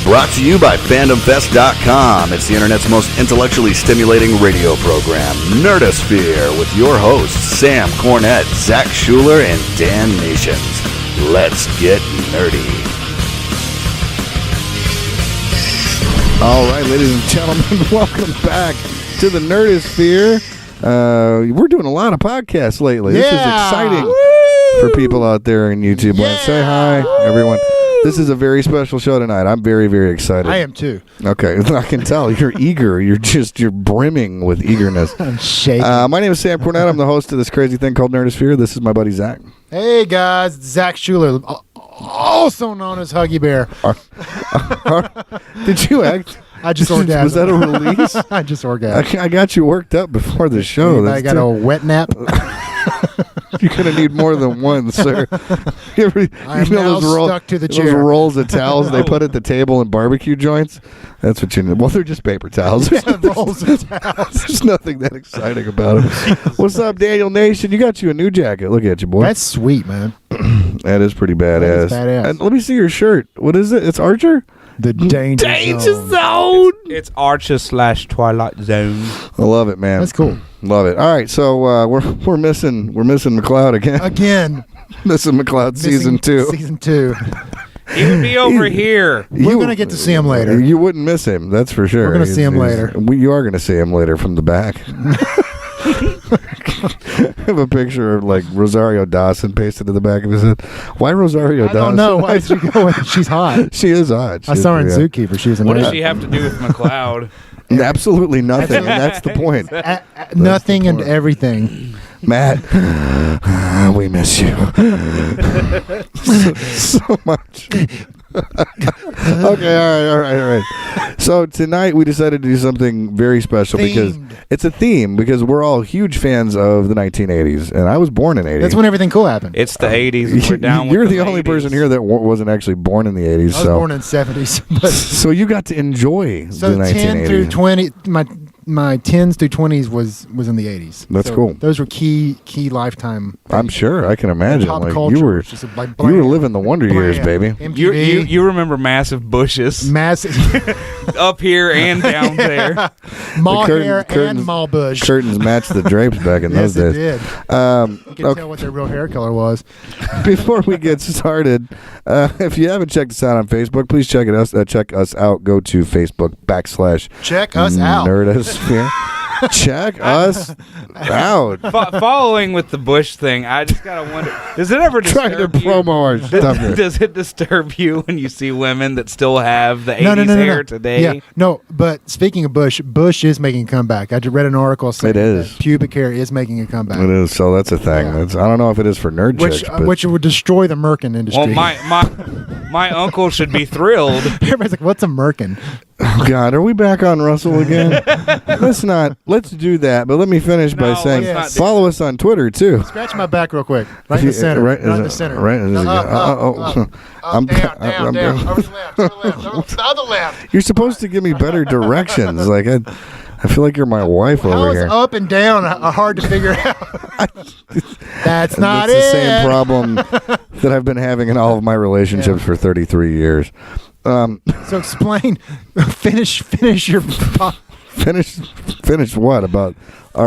Brought to you by FandomFest.com. It's the internet's most intellectually stimulating radio program, Nerdosphere, with your hosts, Sam Cornett, Zach Schuler, and Dan Nations. Let's get nerdy. All right, ladies and gentlemen, welcome back to the Nerdosphere. We're doing a lot of podcasts lately. This is exciting for people out there in YouTube land. Say hi, everyone. This is a very special show tonight. I'm very, very excited. I am too. Okay, I can tell. You're eager. You're brimming with eagerness. I'm shaking. My name is Sam Cornett. I'm the host of this crazy thing called Nerdosphere. This is my buddy Zach. Hey guys, it's Zach Schuler, also known as Huggy Bear. Did you act? I just orgasmed. Was that a release? I just orgasmed. I got you worked up before the show. I got a wet nap. You're going to need more than one, sir. I'm now stuck to the chair. Those rolls of towels they put at the table in barbecue joints? That's what you need. Well, they're just paper towels. Yeah, rolls of towels. There's nothing that exciting about them. What's up, Daniel Nation? You got you a new jacket. Look at you, boy. That's sweet, man. That is pretty badass. And let me see your shirt. What is it? It's Archer? The Danger Zone. It's Archer/Twilight Zone. I love it, man. That's cool. Love it. All right, so we're missing McLeod again. Missing McLeod season 2. Season 2. He would be over here. We're gonna get to see him later. You wouldn't miss him, that's for sure. We're gonna see him later. You are gonna see him later from the back. I have a picture of like Rosario Dawson pasted to the back of his head. Why Rosario Dawson? I don't know. Why did she go? She's hot. She is hot. I saw her in Zookeeper. She was amazing. What does she have to do with McLeod? Absolutely nothing, and that's the point. Nothing and everything. Matt, we miss you so much. Okay, all right. So tonight we decided to do something very special because it's a theme, because we're all huge fans of the 1980s, and I was born in 80. That's when everything cool happened. It's the 80s. And we're down You're with the only 80s. person here that wasn't actually born in the 80s. I was born in the 70s. But so you got to enjoy the 1980s. 10 through 20, my 10s through 20s was in the 80s. That's so cool. Those were key lifetime. I'm sure. I can imagine. Pop Like culture, you were just like you were living the wonder years, baby. MTV, You remember massive bushes massive up here and down there. mall The hair curtains- and mall bush. Curtains matched the drapes back in Yes, those it days. did. You can Okay. tell what their real hair color was. Before we get started, if you haven't checked us out on Facebook, please check us out. Go to Facebook Check us out. Nerdosphere. Check us out. Following with the bush thing, I just gotta wonder: does it ever Trying to disturb you? promo our stuff here. Does it disturb you when you see women that still have the 80s No. hair today? Yeah, no. But speaking of Bush is making a comeback. I just read an article saying It is. that pubic hair is making a comeback. It is, so that's a thing. Yeah. I don't know if it is for nerd chicks, but Which would destroy the merkin industry. Well, my uncle should be thrilled. Everybody's like, "What's a merkin?" oh God, are we back on Russell again? Let's do that. But let me finish by No, saying let's not. follow us on Twitter too. Scratch my back real quick. Right in the center. Right, Right in the center. Right. I'm down. I'm- Over the left. Over the other left. You're supposed to give me better directions. Like I feel like you're my wife How over is here. up and down hard to figure out? That's not It's it. the same problem that I've been having in all of my relationships for 33 years. So explain. Finish your. Finish what about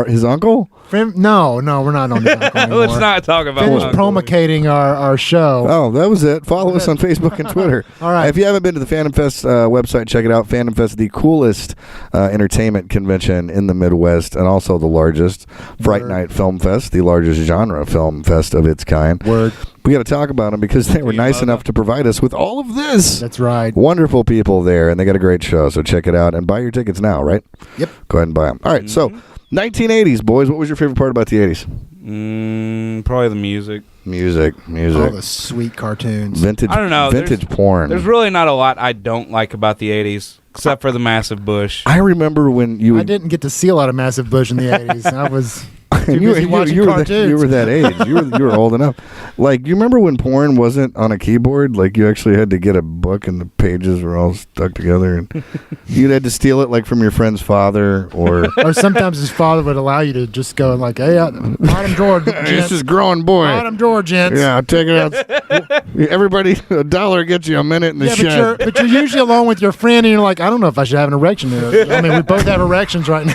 his uncle? No, we're not on this anymore. Let's not talk about Finish uncle. promulgating our show. Oh, that was it. Follow us on Facebook and Twitter. All right. If you haven't been to the Fandom Fest website, check it out. Fandom Fest, the coolest entertainment convention in the Midwest, and also the largest. Fright Night Film Fest, the largest genre film fest of its kind. Word. We got to talk about them because they were nice enough to provide us with all of this. That's right. Wonderful people there, and they got a great show. So check it out and buy your tickets now, right? Yep. Go ahead and buy them. All right, so 1980s, boys. What was your favorite part about the 80s? Probably the music. Music. All the sweet cartoons. Vintage. I don't know. Vintage porn. There's really not a lot I don't like about the 80s, except for the massive bush. I remember when you. I didn't get to see a lot of Massive Bush in the 80s. I was Too busy watching cartoons. You were that age. You were old enough. Like, you remember when porn wasn't on a keyboard? Like, you actually had to get a book and the pages were all stuck together, and you had to steal it, like, from your friend's father, or sometimes his father would allow you to just go like, "Hey, bottom drawer, gents. This is growing boy. Bottom drawer, gents." Yeah, take it out. Everybody, $1 gets you a minute in the shed. But you're usually alone with your friend, and you're like, "I don't know if I should have an erection." I mean, we both have erections right now.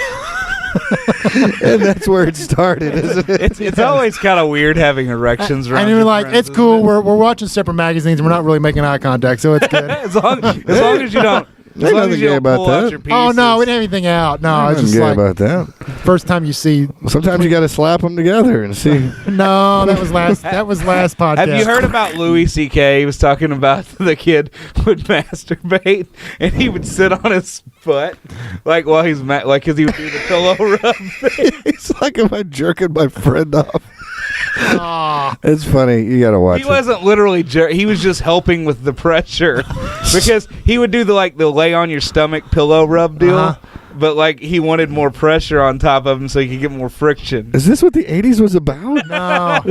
And that's where it started, isn't it? It's always kind of weird having erections around. And you're like, it's cool. We're watching separate magazines, and we're not really making eye contact, so it's good. as long as you don't. There's nothing gay about that. Oh no, we didn't have anything out. No, it's just gay like about that. First time you see. Sometimes you got to slap them together and see. No, that was last podcast. Have you heard about Louis C.K.? He was talking about the kid would masturbate and he would sit on his butt, like while he's because he would do the pillow rub thing. It's like, am I jerking my friend off? It's funny. You gotta watch it. He wasn't literally he was just helping with the pressure because he would do the lay on your stomach pillow rub deal, but like he wanted more pressure on top of him so he could get more friction. Is this what the 80s was about? No.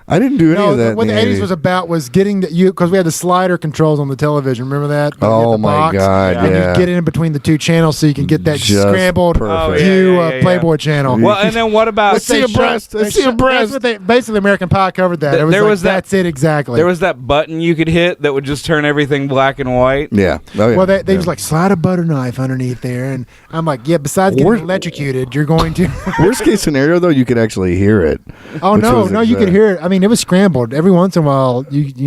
I didn't do any of that. What the 80s was about was getting because we had the slider controls on the television. Remember that? Oh my God! And you get it in between the two channels so you can get that Just scrambled perfect. Playboy channel. Well, and then what about? Let's see a breast. Let's see a breast. That's what basically American Pie covered that. That's it exactly. There was that button you could hit that would just turn everything black and white. Yeah. Oh, yeah. Well, they was like, slide a butter knife underneath there, and I'm like, yeah. Besides getting electrocuted, you're going to. Worst case scenario though, you could actually hear it. Oh no, you could hear it. I mean, it was scrambled. Every once in a while, you'd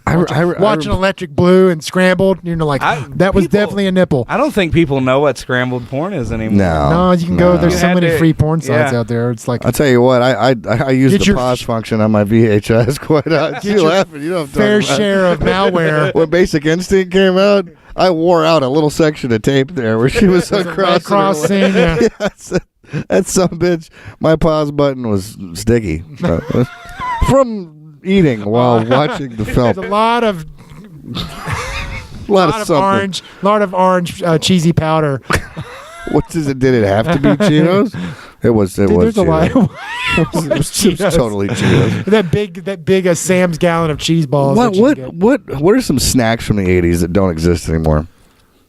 watch an Electric Blue and scrambled. You know, that was definitely a nipple. I don't think people know what scrambled porn is anymore. No, you can go. There's so many free porn sites out there. It's like I'll tell you what. I use the pause function on my VHS quite a lot. You're laughing. You don't have fair share of malware. When Basic Instinct came out, I wore out a little section of tape there where she was crossing. Yeah. That some bitch. My pause button was sticky from eating while watching the film. There's a lot of orange cheesy powder. What does it? Did it have to be Cheetos? It was. It was. There's a lot. It was totally Cheetos. That big Sam's gallon of cheese balls. What are some snacks from the 80s that don't exist anymore?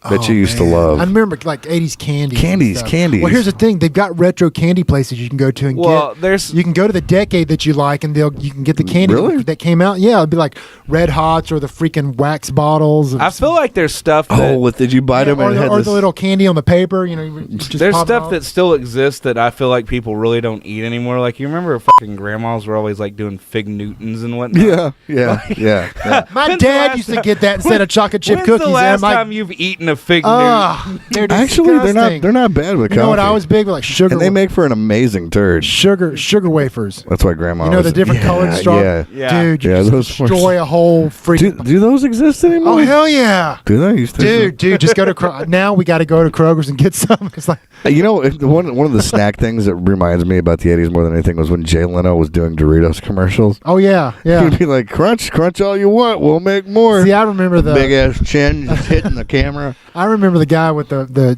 That you used to love. I remember like 80s candies. Candies. Well, here's the thing: they've got retro candy places you can go to and get. You can go to the decade that you like, and you can get the candy that came out. Yeah, it'd be like Red Hots or the freaking wax bottles. I feel like there's stuff. Did you buy them? Or the little candy on the paper. You know, there's stuff that still exists that I feel like people really don't eat anymore. Like you remember, fucking grandmas were always like doing Fig Newtons and whatnot. Yeah. My dad used to get that instead of chocolate chip cookies. When's the last time you've eaten a Fig Newton? Actually, they're not bad with coffee. You know what? I was big with like sugar, and they make for an amazing turd. Sugar wafers. That's why Grandma. You know the different colored straw. Dude, you destroy a whole freaking. Do those exist anymore? Oh hell yeah! Do they? Dude, just go to now. We got to go to Kroger's and get some. It's like one of the snack things that reminds me about the 80s more than anything was when Jay Leno was doing Doritos commercials. Oh yeah. He'd be like, crunch all you want, we'll make more. See, I remember the big ass chin just hitting the camera. I remember the guy with the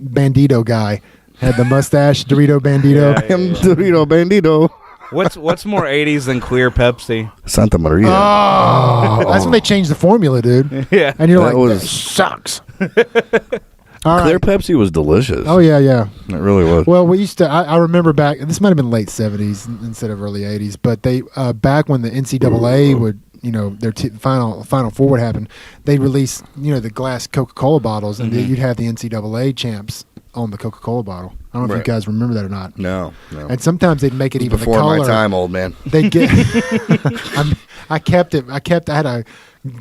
Bandito guy had the mustache, Dorito Bandito. Dorito Bandito. What's more 80s than clear Pepsi? Santa Maria. That's when they changed the formula, dude. Yeah, and you're that sucks. Clear Pepsi was delicious. Oh yeah. It really was. Well, we used to. I remember back. This might have been late 70s instead of early 80s. But they back when the NCAA would. Their final four would happen. They release, the glass Coca-Cola bottles, and you'd have the NCAA champs on the Coca-Cola bottle. I don't know if you guys remember that or not. No. And sometimes they'd make it even before the color. My time, old man. They'd get. I kept it. I had a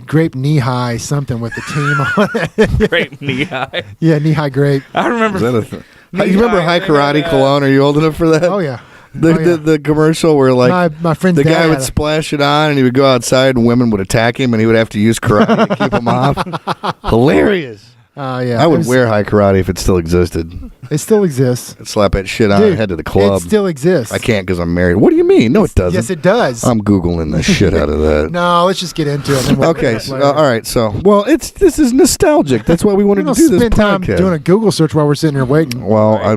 grape knee high something with the team on it. Grape knee high. Yeah, knee high grape. I remember. You remember High Karate Cologne? Are you old enough for that? Oh yeah. The commercial where my friend's the guy would splash it on and he would go outside and women would attack him and he would have to use karate to keep him off. Hilarious. Yeah. I would wear high karate if it still existed. It still exists. I'd slap that shit on Dude, and head to the club. It still exists. I can't because I'm married. What do you mean? No, it doesn't. Yes, it does. I'm Googling the shit out of that. No, let's just get into it. And then we'll Okay, so, all right. So, well, this is nostalgic. That's why we wanted to do this spend time podcast. doing a Google search while we're sitting here waiting. Well, I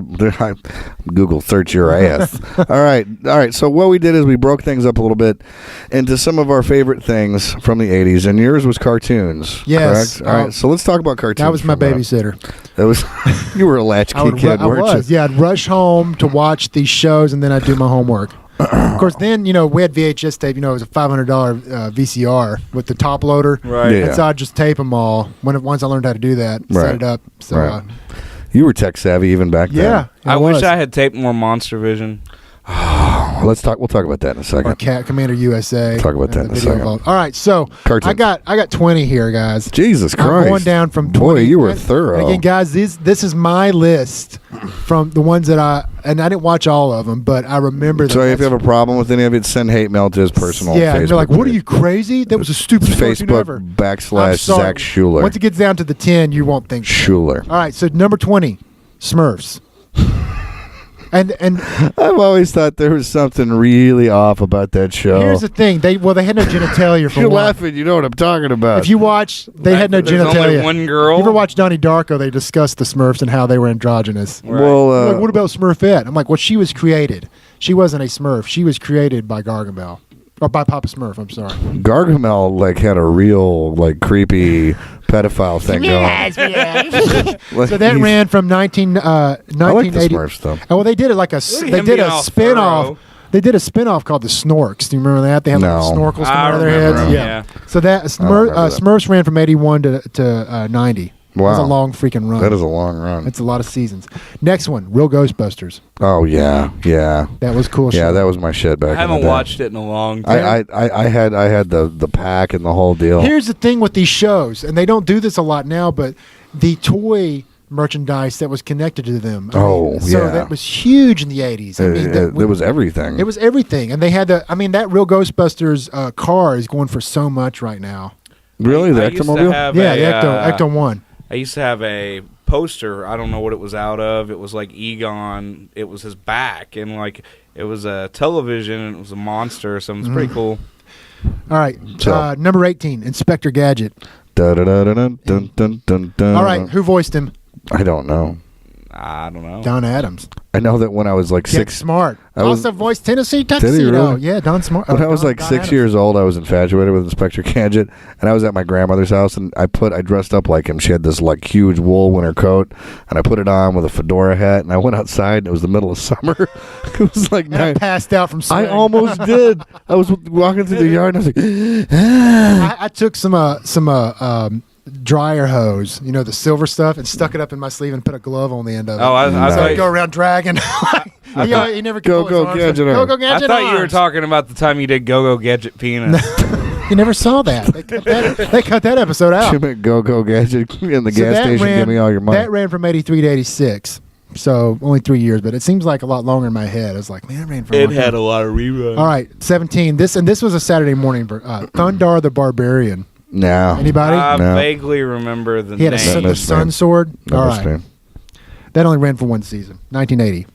Google search your ass. All right. So what we did is we broke things up a little bit into some of our favorite things from the '80s, and yours was cartoons. Yes. Correct? All right. So let's talk about cartoons. That was my for a minute. babysitter. That was you were a latchkey kid, weren't you? Yeah, I'd rush home to watch these shows, and then I'd do my homework. Of course, then, we had VHS tape. It was a $500 VCR with the top loader. Right. Yeah. And so I'd just tape them all. Once I learned how to do that, set it up. So, Right. You were tech savvy even back then. yeah. I wish I had taped more Monster Vision. We'll talk about that in a second. Or Commander USA. Talk about that and in a the video second. vault. All right, so Cartoons. I got 20 here, guys. Jesus Christ. I'm going down from 20. Boy, you were thorough. Again, guys, this is my list from the ones that I didn't watch all of them, but I remember that. So if you have a problem with any of it, send hate mail to his personal yeah, Facebook and they're like, what are page. you, crazy? That was the stupidest cartoon ever. Facebook I'm / sorry. Zach Schuler. Once it gets down to the 10, you won't think so. Schuler. All right, so number 20, Smurfs. And I've always thought there was something really off about that show. here's the thing. They had no genitalia for You're one. laughing. You know what I'm talking about. If you watch, they had no There's genitalia. only one girl. You ever watch Donnie Darko? They discussed the Smurfs and how they were androgynous. Well, They're like, what about Smurfette? I'm like, well, she was created. She wasn't a Smurf. She was created by Gargamel. Or by Papa Smurf, I'm sorry. Gargamel had a real creepy pedophile thing going. So that ran from 1980. I like the Smurfs though. Oh, well, they did it like at they him did being a all spin-off. thorough. They did a spin-off called the Snorks. Do you remember that? They had No. like snorkels I coming out of their remember heads. them, Yeah. yeah. So that remember that. Smurfs ran from 81 to 90. Wow. It was a long freaking run. That is a long run. It's a lot of seasons. Next one, Real Ghostbusters. Oh yeah. That was cool. Yeah, shit. that was my shit back I in haven't the day. watched it in a long time. I had the pack and the whole deal. Here's the thing with these shows, and they don't do this a lot now, but the toy merchandise that was connected to them. So yeah. that was huge in the 80s. It was everything. It was everything. And they had that Real Ghostbusters car is going for so much right now. Really, the I used to Ectomobile? have Yeah, a, the Ecto 1. I used to have a poster. I don't know what it was out of. It was like Egon. It was his back, and it was a television, and it was a monster or something. It's pretty cool. All right. So- Number 18, Inspector Gadget. Dun-dun-dun-dun-dun-dun. All right. Who voiced him? I don't know. I don't know. Don Adams. I know that when I was Get six, Smart. I was- Also voiced Tennessee Tuxedo. really? Yeah, Don Smart. when I was Don 6 Adams. years old, I was infatuated with Inspector Gadget, and I was at my grandmother's house, and I dressed up like him. She had this huge wool winter coat, and I put it on with a fedora hat, and I went outside, and it was the middle of summer. It was And I passed out from I sweating. almost did. I was walking through the yard, and I was like, I took some dryer hose, the silver stuff, and stuck it up in my sleeve and put a glove on the end of it. Oh, I Nice. So thought I'd go around dragging. He never could Go, pull his go, arms Gadget up. arms. Go, Gadget I thought you were arms. talking about the time you did Go Gadget penis. You never saw that. They cut that episode out. go Gadget in the So gas that station. Give me all your money. That ran from 83 to 86. So only 3 years, but it seems like a lot longer in my head. I was like, man, it ran for a It long had time. a lot of reruns. All right, 17. This was a Saturday morning. Thundar the Barbarian. No. Anybody? I No. vaguely remember the He had name. the missed sun me. sword. That All must right. be. That only ran for one season. 1980.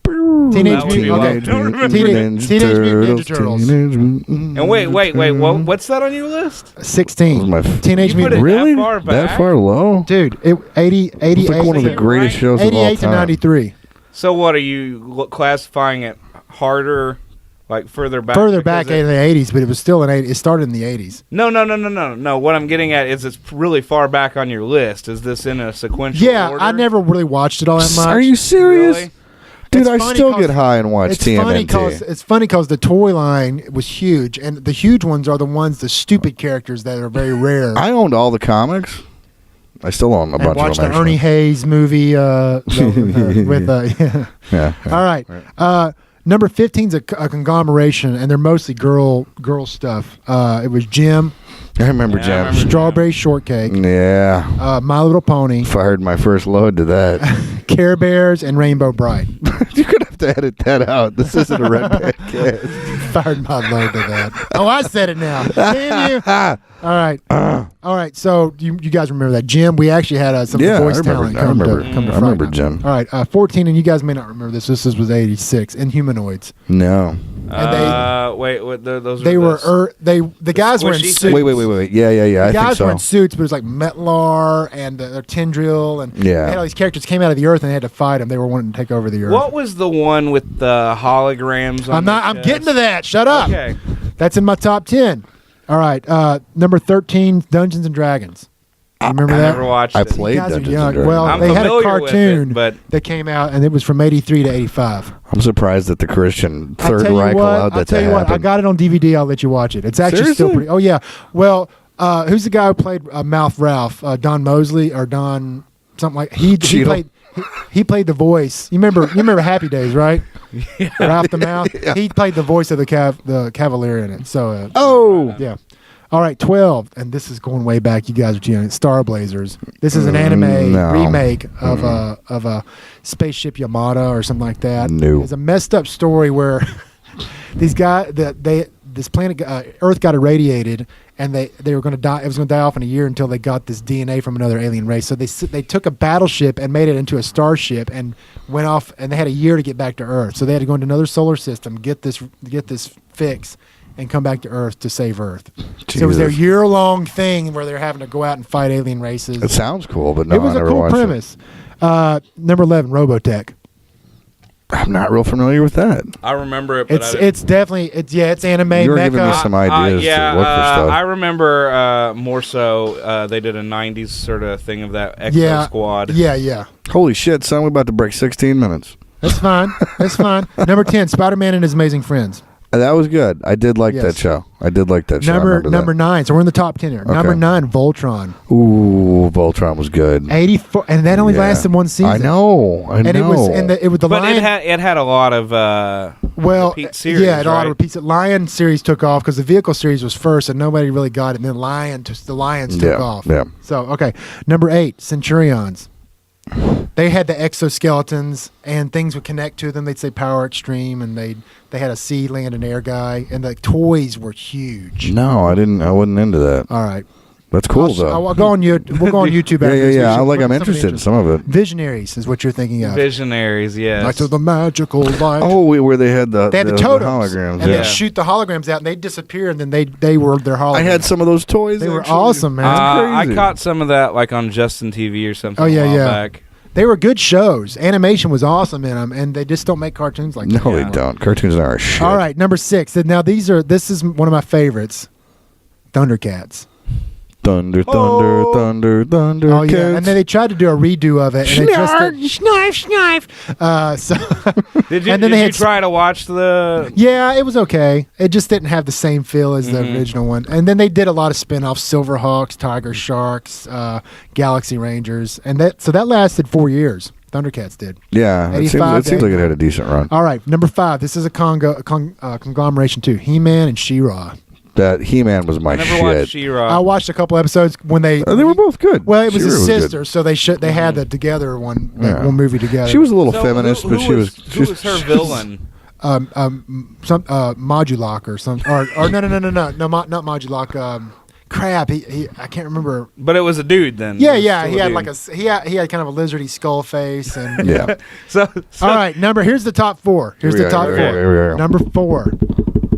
That would be Mutant long. okay. Don't remember Teenage Mutant Ninja Turtles. And wait, what's that on your list? 16. That was my Teenage You put Mutant. it Really? that far back? That far low? Dude, 88. It's like one of the Right? greatest shows of all 88 to time. 93. So what are you classifying it harder, further back? Further Because back in the 80s, but it was still it started in the 80s. No. What I'm getting at is it's really far back on your list. Is this in a sequential Yeah, order? I never really watched it all that much. Are you serious? Really? Dude, It's I funny still 'cause- get high and watch It's funny TMNT. because the toy line was huge, and the huge ones are the stupid characters that are very rare. I owned all the comics. I still own a and bunch watched of them. the Ernie Hayes movie with Yeah. All right. Number 15 is a conglomeration, and they're mostly girl stuff. It was Jim, I remember Yeah, I Jim. remember. Strawberry Shortcake, Yeah. My Little Pony, Fired my first load to that. Care Bears, and Rainbow Bright. You could have have to edit that out. This isn't a Red Podcast. Fired my load to that. Oh, I said it now. Damn you. All right. All right. So you guys remember that. Jim, we actually had some voice talent come to I remember Jim. All right. 14, and you guys may not remember this. This was 86. Inhumanoids. No. And wait, what? Those the guys were in squishy suits. things? Wait. Yeah. The I think guys so. were in suits, but it was like Metlar and Tindril, and they had all these characters came out of the earth and they had to fight them. They were wanting to take over the earth. What was the one with the holograms? I'm getting to that. Shut up. Okay. That's in my top 10. All right. Number 13, Dungeons and Dragons. You remember I that? never watched I it. played You guys are Dungeons young. and Dragons. Well, I'm they had a familiar with cartoon it, but that came out, and it was from 83 to 85. I'm surprised that the Christian I'll Third tell you Reich what, allowed that I'll tell to you what, I happen. got it on DVD. I'll let you watch it. It's actually still Seriously? pretty. Oh yeah. Well, who's the guy who played Mouth Ralph? Don Mosley or Don something like he Cheadle. played. He played the voice. You remember Happy Days, right? Yeah. Ralph the Mouth. Yeah. He played the voice of the Cavalier in it. So yeah. All right, 12, and this is going way back. You guys are too young. Star Blazers. This is an anime remake of a spaceship Yamada or something like that. No. It's a messed up story where these guys, this planet Earth got irradiated, and they were going to die. It was going to die off in a year until they got this DNA from another alien race. So they took a battleship and made it into a starship and went off, and they had a year to get back to Earth. So they had to go into another solar system, get this fix, and come back to Earth to save Earth. So it was their year-long thing where they're having to go out and fight alien races. It sounds cool, but no, It was I a never cool watched premise. Number 11, Robotech. I'm not real familiar with that. I remember it, but It's definitely it's anime You were mecha. giving me some ideas to look for stuff. I remember more so they did a 90s sort of thing of that Exo Squad. Yeah. Holy shit, son, we're about to break 16 minutes. That's fine. Number 10, Spider-Man and His Amazing Friends. That was good. I did like Yes. that show. I remember Number that. 9. So we're in the top 10 here. Okay. Number 9, Voltron. Ooh, Voltron was good. 84, and that only Yeah. lasted one season. I know. And it was the But Lion. it had a lot of repeat series, yeah, it had a lot right? of repeats. Lion series took off because the vehicle series was first, and nobody really got it. And then the Lions took off. Yeah. So okay, number 8, Centurions. They had the exoskeletons, and things would connect to them. They'd say Power Extreme, and they had a sea, land, and air guy, and the toys were huge. No, I didn't. I wasn't into that. All right, That's cool though. I'll go on YouTube. We'll go on YouTube. after this. Yeah. We should I'm put interested in something some of it. Visionaries is what you're thinking of. Visionaries, yes. Knights of the Magical Light. Oh, where they had the They had the totems, holograms. and Yeah. they'd shoot the holograms out, and they'd disappear, and then they were their holograms. I had some of those toys. They were actually. awesome, man. I crazy. caught some of that like on Justin TV or something. Oh, yeah, a while yeah. back. They were good shows. Animation was awesome in them, and they just don't make cartoons like No, that. they anymore. don't. Cartoons are shit. All right, number 6. Now this is one of my favorites. Thundercats. Thunder. Oh yeah, and then they tried to do a redo of it, and Snarf. so Did you, And then did they you had try to watch the? yeah, it was okay. It just didn't have the same feel as the original one. And then they did a lot of spin-offs: Silverhawks, Tiger Sharks, Galaxy Rangers, and that lasted 4 years. Thundercats did. Yeah, it 85 seems like it had a decent run. All right, number 5. This is a conglomeration too. He-Man and She-Ra. That He-Man was my I never watched shit. She-Ra. I watched a couple episodes when they They were both good. Well, it was She-Ra his good. sister, so they had that together one movie together. She was a little So feminist, who but she was. Who was her villain? some Modulok or some or no not Modulok. Crap, he I can't remember. But it was a dude then. Yeah, It was yeah, still he had dude. like he had kind of a lizardy skull face and Yeah. So All right, here's the top 4. Here's the top 4. Here we are. Number 4,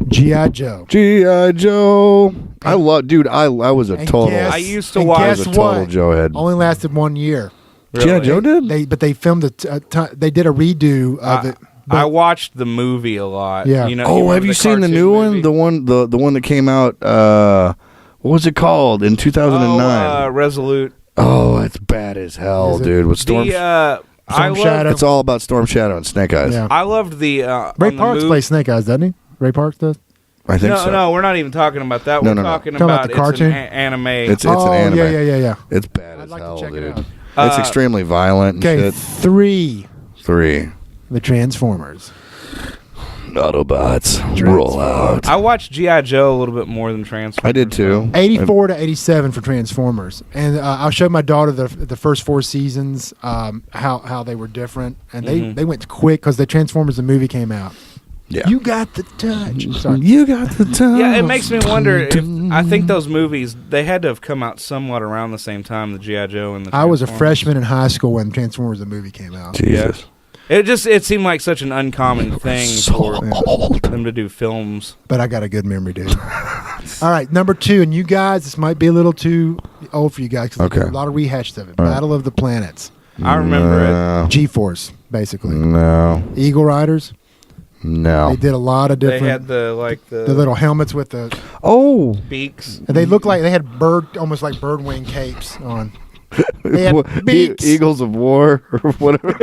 G.I. Joe. G.I. Joe. I was a And total. guess- I used to and watch- I guess was a total what? Joe head. Only lasted 1 year. G.I. Joe did? They filmed they did a redo of it. I watched the movie a lot. Yeah. You know, Oh, remember have you the seen the cartoon new movie? one? The one that came out. What was it called in 2009? Resolute. Oh, it's bad as hell, Is it? dude. With Storm. I Storm loved, Shadow. It's all about Storm Shadow and Snake Eyes. Yeah. I loved the Ray on the Parks move- plays Snake Eyes, doesn't he? Ray Parks does. I think so. No, we're not even talking about that. No, We're no, no. talking Talking about about the cartoon? It's an anime. It's oh, an anime. Yeah. It's bad I'd as like to hell, check it dude. out. It's extremely violent and Okay, shit. 3, 3. the Transformers. Autobots, roll out. I watched G.I. Joe a little bit more than Transformers. I did too. 84 to 87 for Transformers, and I'll show my daughter the first 4 seasons, how they were different, and they went quick because the Transformers the movie came out. Yeah. You got the touch. Sorry. You got the time. Yeah, it makes me wonder if I think those movies they had to have come out somewhat around the same time. The G.I. Joe and the. I was a Transformers. freshman in high school when Transformers the movie came out. Jesus. It seemed like such an uncommon thing for old. them to do films. But I got a good memory, dude. All right, number 2, and you guys, this might be a little too old for you guys because Okay. a lot of rehashed of it. All right. Battle of the Planets, I remember it. G-Force, basically. No. Eagle Riders. No. They did a lot of They different. had the little helmets with the. Oh. beaks. And they looked like they had almost like bird wing capes on. They had beaks. Eagles of War or whatever.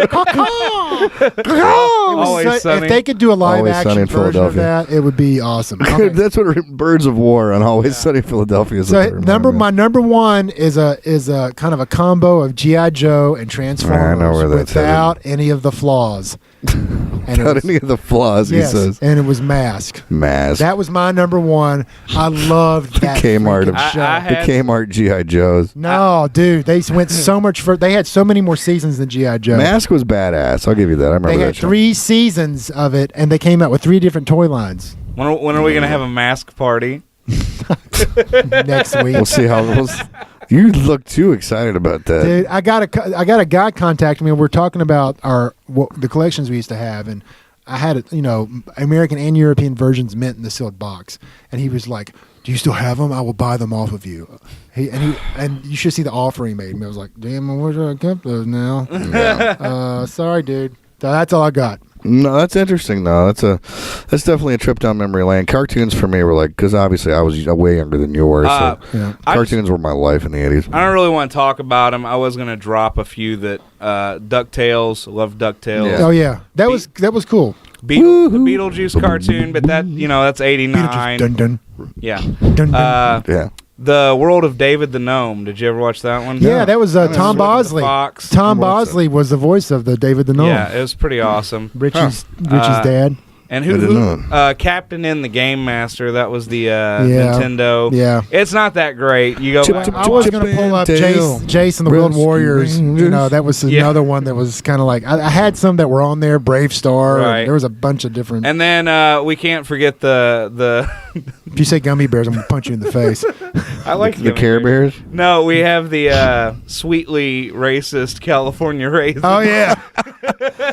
Always Sunny. If they could do a live Always Sunny action in version of Philadelphia. that, it would be awesome. Okay. That's what Birds of War on Always Sunny in Philadelphia is. So my number 1 is a kind of a combo of G.I. Joe and Transformers I know where that's without any of the flaws. And Without any of the flaws, yes, he says. and it was Mask. Mask. That was my number 1. I loved that Kmart freaking of- show. I the had- Kmart G.I. Joes. No, dude, they went so much further. They had so many more seasons than G.I. Joe. Mask was badass. I'll give you that. I remember They that had show. 3 seasons of it, and they came out with 3 different toy lines When are we gonna have a mask party? next week. We'll see how. You look too excited about that. Dude, I got a guy contacting me. And we're talking about the collections we used to have, and I had American and European versions mint in the sealed box, and he was like, "Do you still have them? I will buy them off of you." And you should see the offer he made me. I was like, "Damn, I wish I kept those now." Yeah. Sorry, dude. So that's all I got. No, that's interesting though. That's definitely a trip down memory lane. Cartoons for me were like, because obviously I was way younger than you were, so Yeah. cartoons were my life in the 80s. I don't really want to talk about them. I was gonna drop a few that DuckTales. Love DuckTales. Yeah. Oh yeah, that was cool. The Beetlejuice cartoon, but that's 89. Dun dun Yeah. dun dun. Yeah. The World of David the Gnome. Did you ever watch that one? Yeah, that was Tom With the Bosley. fox. Tom What's Bosley was the voice of the David the Gnome. Yeah, it was pretty awesome. Richie's dad. And I didn't know Captain in the Game Master. That was the Nintendo. Yeah. It's not that great. You go. I was going to pull up Jace and the World Warriors. That was another one that was kind of like I had some that were on there. Brave Star. Right. And there was a bunch of different. And then we can't forget the. If you say gummy bears, I'm going to punch you in the face. I like The Care Bears. No, we have the sweetly racist California raisins. Oh yeah.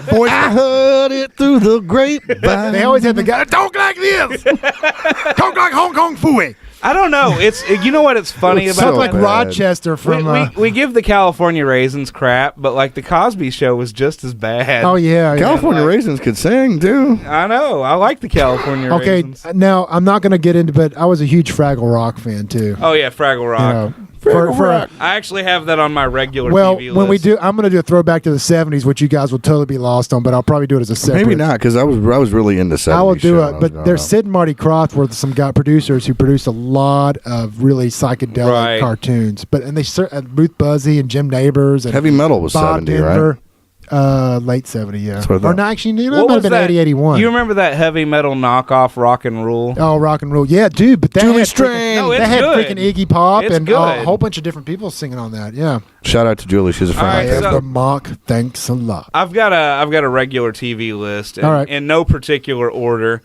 Boys, I heard it through the grapevine. they always had the guy talk like this. Talk like Hong Kong Fooey. I don't know. It's you know what? It's funny It's about Talk so like bad. Rochester from. we give the California raisins crap, but like the Cosby Show was just as bad. Oh yeah. California Raisins could sing too. I know. I like the California Okay, raisins. now I'm not going to get into, but I was a huge Fraggle Rock fan too. Oh yeah, Fraggle Rock. You know, for I actually have that on my regular well, TV when we list. do, I'm going to do a throwback to the '70s, which you guys will totally be lost on, but I'll probably do it as a separate. Maybe not, because I was really into 70s. I will do shit when I it, was but growing there's up. Sid and Marty Krofft were some producers who produced a lot of really psychedelic Right. cartoons. And Ruth Buzzy and Jim Neighbors and Heavy Metal was Bob 70, Denver. right? Late 70, yeah. That's what I Or thought. no, actually, it What might have was been that? 80, 81. You remember that heavy metal knockoff Rock and Roll? Oh, Rock and Roll. Yeah, dude, but that Julie had Strain. No, that it's had good. freaking Iggy Pop It's and a good. whole bunch of different people singing on that. Yeah. Shout out to Julie. She's a friend. All right, of ours. so- The mock, thanks a lot. I've got a regular TV list, and, All right. in no particular order.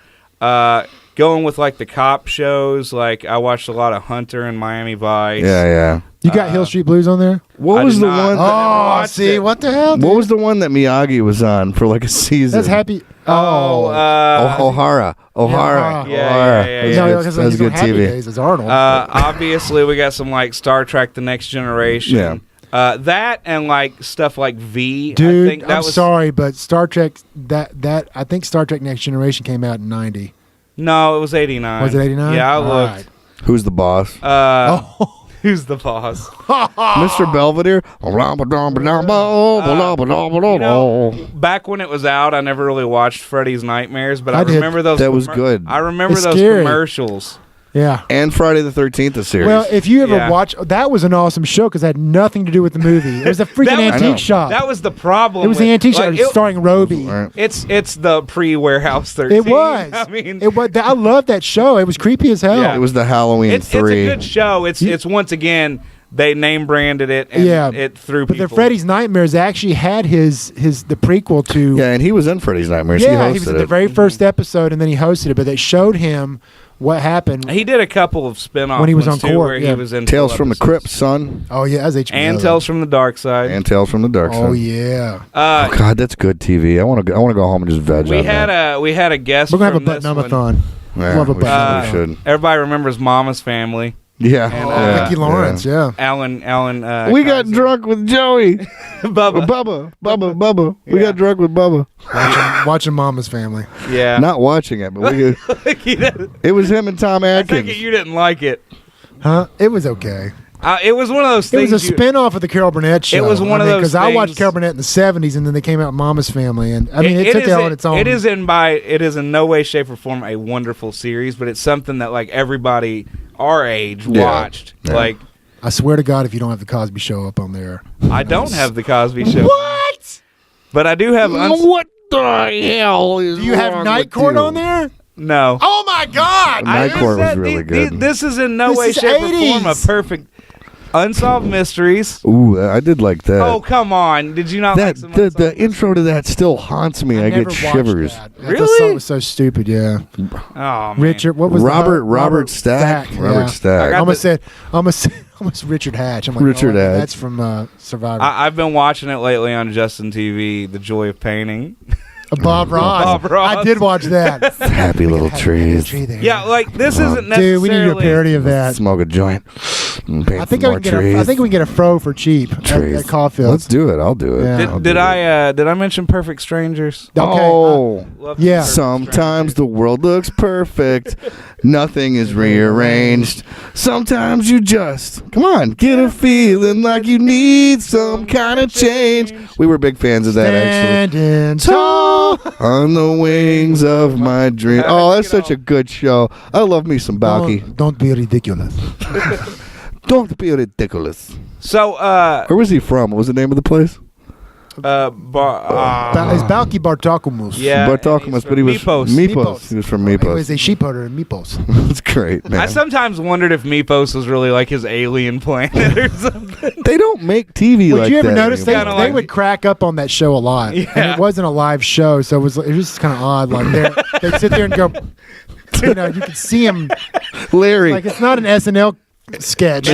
Going with like the cop shows, like I watched a lot of Hunter and Miami Vice. Yeah. You got Hill Street Blues on there? What I was did the not. one? Oh, watched see, it. what the hell? What dude? was the one that Miyagi was on for like a season? That's Happy. O'Hara. Yeah. Yeah. That was good Happy TV. Days as Arnold. Obviously, we got some like Star Trek: The Next Generation. Yeah. That and like stuff like V. Dude, I think that I'm was, sorry, but Star Trek that I think Star Trek Next Generation came out in 90. No, it was 89. Was it 89? Yeah, I All looked. right. Who's the boss? Who's the boss? Mr. Belvedere. You know, back when it was out, I never really watched Freddy's Nightmares, but I I did. remember those. That was good. I remember It's those scary. commercials. Yeah. And Friday the 13th, the series. Well, if you ever watch, that was an awesome show because it had nothing to do with the movie. It was a freaking antique shop. That was the problem. It was the antique shop starring Roby. Right. It's the pre-Warehouse 13. It was. I mean, I loved that show. It was creepy as hell. Yeah. It was the Halloween 3. It's a good show. It's once again they name branded it and it threw people. But the Freddy's Nightmares actually had the prequel to. Yeah, and he was in Freddy's Nightmares. Yeah, he was in the very first episode, and then he hosted it. But they showed him what happened. He did a couple of spin-offs when he was on court. where he was in Tales from the Crypt, son. Oh yeah, that's HBO. And Tales from the Dark Side. And Tales from the Dark Side. Oh yeah. Oh God, that's good TV. I want to go home and just veg. We had a guest. We're gonna have a button-umathon. Yeah, love a we button-umathon. Everybody remembers Mama's Family. Yeah, And, Vicki Lawrence. Yeah. Alan. We got drunk with Joey. Bubba. Bubba. We got drunk with Bubba. Watching Mama's Family. Yeah. Not watching it, but we. It was him and Tom I Atkins. think you didn't like it. Huh? It was okay. It was one of those things. It was a spin-off of the Carol Burnett show. It was one of those because I watched things- Carol Burnett in the 70s, and then they came out with Mama's Family, and I mean it took it on its own. It is in no way, shape, or form a wonderful series, but it's something that like everybody our age watched. Yeah. Like, I swear to God, if you don't have the Cosby Show up on there, I don't have the Cosby Show. What? But I do have. What the hell is Do you have wrong Night with Court you? on there? No. Oh my God! Night I Court was said really good. This is in no This way, is shape, or form a 80s. perfect unsolved mysteries. Ooh, I did like that. Oh come on! Did you not like that some the unsolved intro to that still haunts me. I never get watched shivers. that. I Really? thought it was so stupid. Yeah. Oh man. Richard, what was Robert Stack. Yeah. Robert I Stack. got Almost Richard Hatch. I'm like, Richard Hatch. That's from Survivor. I've been watching it lately on Justin TV. The Joy of Painting. Bob Ross. Bob Ross. I did watch that. Happy little trees. Yeah, like this isn't necessarily. Dude, we need to do a parody of that. Smoke a joint. I think we can get a fro for cheap at Caulfield. Let's do it. I'll do it. Yeah. Did I mention Perfect Strangers? Okay. Oh. Love Yeah. Perfect Sometimes the world looks perfect. Nothing is rearranged. Sometimes you just, come on, get a feeling like you need some kind of change. We were big fans of that, actually. Standing tall. On the wings of my dream. Oh, that's such a good show. I love me some Balky. Don't be ridiculous. Don't be ridiculous. So, Where was he from? What was the name of the place? It's Balky Bartokomous. yeah, Bartokomous, but he was Mipos. He was from He Mipos. was a sheep herder in Mipos. That's great, man. I sometimes wondered if Mipos was really like his alien planet or something. They don't make TV Would like you ever that notice anymore. Kinda they like- would crack up on that show a lot, and Yeah. it wasn't a live show, so it was just kind of odd. Like they'd sit there and go, you could see him Larry. like it's not an SNL sketch.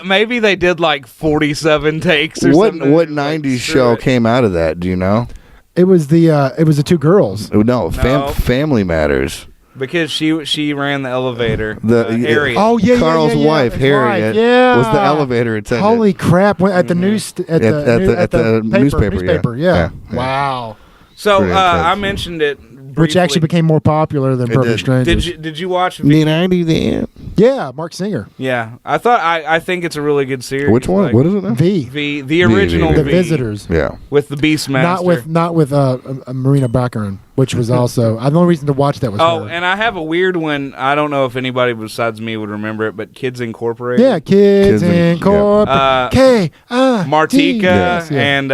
Maybe they did like 47 takes or something. What 90s show came out of that? Do you know? It was the two girls. No, No. Family Matters. Because she ran the elevator. The Harriet. Oh yeah, Carl's yeah, wife, that's Harriet, right. Yeah. was the elevator attendant. Holy crap! At the news at the newspaper, Yeah. yeah. Wow. So Pretty I intense. mentioned it briefly. Which actually became more popular than It Perfect did. Strangers. Did you watch? Did I do that? Yeah, Mark Singer. Yeah, I think it's a really good series. Which one? Like, what is it now? the original The V, Visitors. Yeah. with the Beastmaster. Not with Marina Baccarin, which was also the only reason to watch that was Oh, her. and I have a weird one. I don't know if anybody besides me would remember it, but Kids Incorporated. Yeah, Kids Kids in- Incorporated. K-I-D. Martika Yes, yeah. and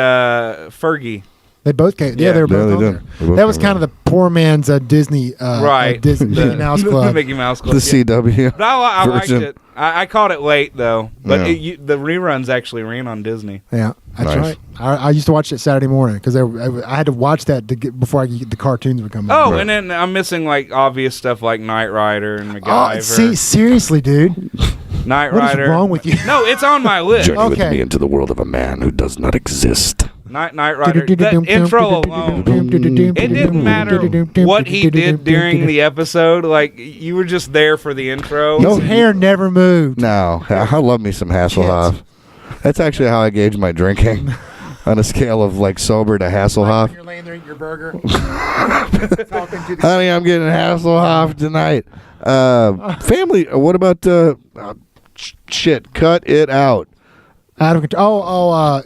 Fergie. They both came. Yeah. Yeah, they were both Yeah, they on did. there. They both That was came kind of the poor man's Disney, Right. Disney Mickey Mouse The Club. Mickey Mouse Club. The CW. But I liked version. it. I caught it late though, but Yeah. the reruns actually ran on Disney. Yeah, that's Nice. right. I used to watch it Saturday morning because I had to watch that before the cartoons would come on. Oh, and then I'm missing like obvious stuff like Knight Rider and MacGyver. see, seriously, dude, Knight what is Rider. wrong with you? No, it's on my list. Journey with Okay. me into the world of a man who does not exist. Knight Rider. That intro alone. It didn't matter what he did during the episode. Like you were just there for the intro. His hair never moved. No, I love me some Hasselhoff. That's actually how I gauge my drinking. On a scale of like sober to Hasselhoff. You're laying there eating your burger. Honey, I'm getting Hasselhoff tonight. Family, what about shit? Cut it out. Out of control.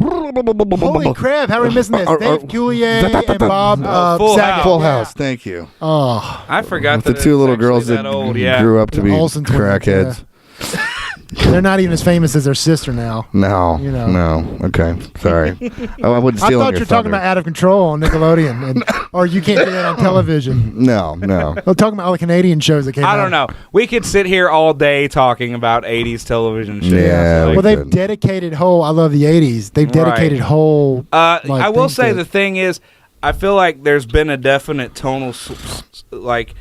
Holy crap! How are we missing this? Dave Coulier and Bob Full Saget. House. Full House. Thank you. Oh, I forgot With that the two it's little actually girls that old. Yeah. grew up to be Olsen twins, crackheads. they're not even as famous as their sister now. No, You know. no. Okay, sorry. I wouldn't I steal thought you were talking about Out of Control on Nickelodeon, or you can't do that on television. No. I'm talking about all the Canadian shows that came out. I don't know. We could sit here all day talking about 80s television shows. Yeah, Well, we they've could. dedicated whole. I love the '80s. They've dedicated Right. whole. I will things say to- the thing is, I feel like there's been a definite tonal, like,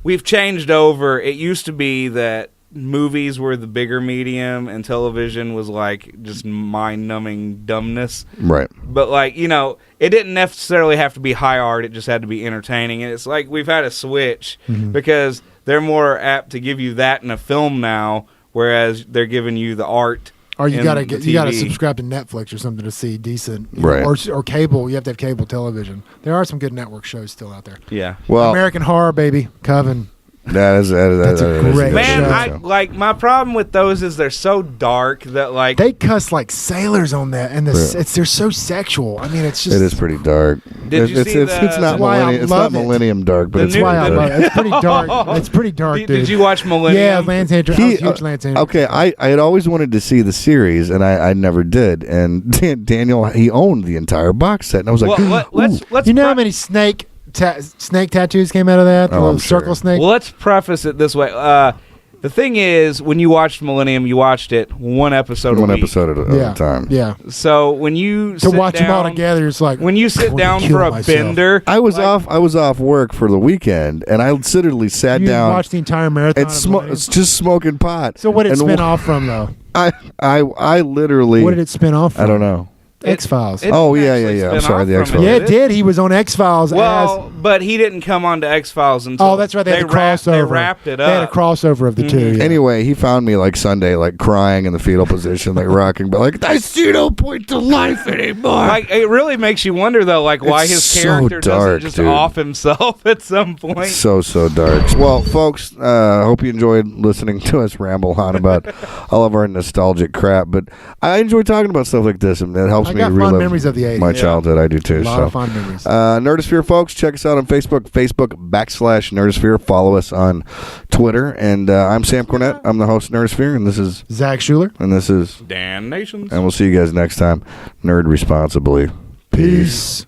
we've changed over. It used to be that movies were the bigger medium and television was like just mind-numbing dumbness. Right. But like, you know, it didn't necessarily have to be high art. It just had to be entertaining. And it's like we've had a switch because they're more apt to give you that in a film now, whereas they're giving you the art. Or you in gotta the get you gotta TV. subscribe to Netflix or something to see decent, Right. Or cable. You have to have cable television. There are some good network shows still out there. Yeah. Well, American Horror, baby, Coven. that's a great Man, show. I like my problem with those is they're so dark that like They cuss like sailors on that, and they're so sexual. I mean, it's just It is pretty dark. Did you it's, see it's, the- it's not That's why I millennium. It's not love it. millennium dark, but The it's new- why I pretty love dark. it. It's pretty dark. It's pretty dark, dude. Did you watch Millennium? Yeah, Lance Andrews. I was a huge Lance Andrews. Okay, I had always wanted to see the series, and I never did. And Daniel, he owned the entire box set, and I was like, Well, let's You know how many snake tattoos came out of that? The Oh, little I'm sure. circle snake. Well, let's preface it this way. The thing is, when you watched Millennium, you watched it one episode one a week. episode at yeah, a time. yeah. So when you To sit watch them all down- together, it's like when you sit wanna down kill for a myself. bender, I was like, off work for the weekend, and I literally sat You down watched the entire marathon. and of Millennium? it's just smoking pot. So what did it And spin off from though? I literally. What did it spin off from? I don't know. X Files. It Oh, didn't yeah, actually yeah. I'm spin sorry, off the from X-Files. Yeah, did it did. He was on X Files. Well, but he didn't come on to X Files until. Oh, that's right. They had a crossover. They wrapped it up. They had a crossover of the two. Yeah. Anyway, he found me like Sunday, like crying in the fetal position, like rocking, but like I see no point to life anymore. Like it really makes you wonder though, like why It's his so character dark, doesn't just dude. off himself at some point. So dark. Well, folks, hope you enjoyed listening to us ramble on about all of our nostalgic crap. But I enjoy talking about stuff like this, and it helps I me got fond relive memories of the 80s. my Yeah. childhood. I do too. A lot So, of fond memories. Nerdosphere, folks, check us out on Facebook.com/Nerdosphere. Follow us on Twitter, and I'm Sam Cornette. I'm the host of Nerdosphere, and this is Zach Schuler. Dan Nations. and we'll see you guys next time. Nerd responsibly. Peace.